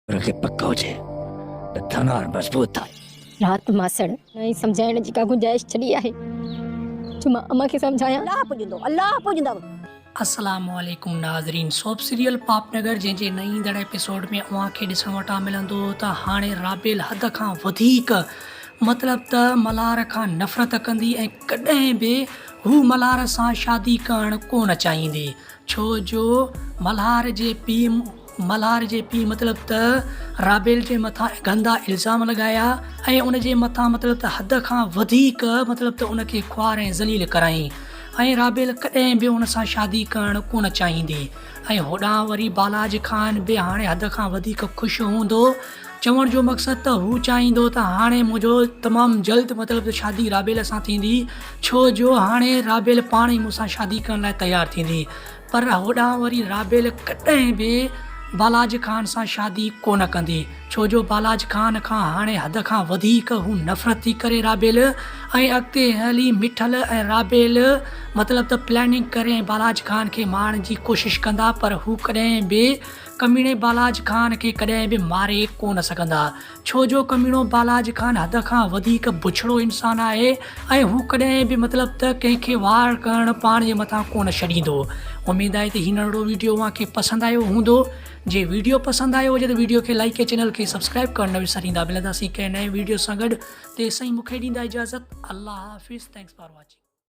रखे पक्का हुजे त थनार मजबूत था। रात मासड़ नहीं समझाइण जी का गुंजाइश छड़ी आहे जो मां अम्मा खे समझाया। अल्लाह पुजंदव। अस्सलामुअलैकुम नाज़रीन, सोप सीरियल पापनगर जंहिंजे नई दड़ एपिसोड में अव्हांखे ॾिसण वटां मिलंदो त हाणे राबेल हद खां वधीक मतिलबु त मल्हार खां नफ़रत कंदी ऐं कॾहिं बि हू मल्हार सां शादी करणु कोन चाहींदी, छो जो मल्हार जे पीउ मतिलबु त राबेल जे मथां गंदा इल्ज़ाम लॻाया ऐं उन जे मथां मतिलबु त हद खां वधीक मतिलबु त उनखे ख्वार ऐं ज़लील कराई ऐं राबेल कॾहिं बि उन सां शादी करणु कोन चाहींदी। ऐं होॾां वरी बालाज खान बि हाणे हद खां वधीक ख़ुशि हूंदो, चवण जो मक़सदु त हू चाहींदो त हाणे मुंहिंजो तमामु जल्द मतिलबु शादी राबेल सां थींदी, छो जो हाणे राबेल पाण ई मूंसां शादी करण लाइ तयारु थींदी। पर होॾां वरी राबेल कॾहिं बि बालाज खान सां शादी कोन कंदी, छो जो बालाज खान खां हाणे हद खां वधीक हू नफ़रत थी करे राबेल, ऐं अॻिते हली मिठल ऐं राबेल मतिलबु त प्लैनिंग करे बालाज खान खे मारण जी कोशिशि कंदा, पर हू कॾहिं बि कमीणे बालाज खान खे कॾहिं बि मारे कोन सघंदा, छो जो कमीणो बालाज खान हद खां वधीक बुछड़ो इंसानु आहे ऐं हू कॾहिं बि मतिलबु त कंहिंखे वार करणु पाण जे मथां कोन छॾींदो। उमेदु आहे त हिन वीडियो तव्हांखे पसंदि आयो हूंदो। जे वीडियो पसंदि आयो हुजे त वीडियो खे लाइक ऐं चैनल खे सब्सक्राइब करणु न विसारींदा। मिलंदासीं कंहिं नए वीडियो सां गॾु, तेसिताईं मूंखे ॾींदा इजाज़त। अल्लाह हाफ़िज़। Thanks for watching.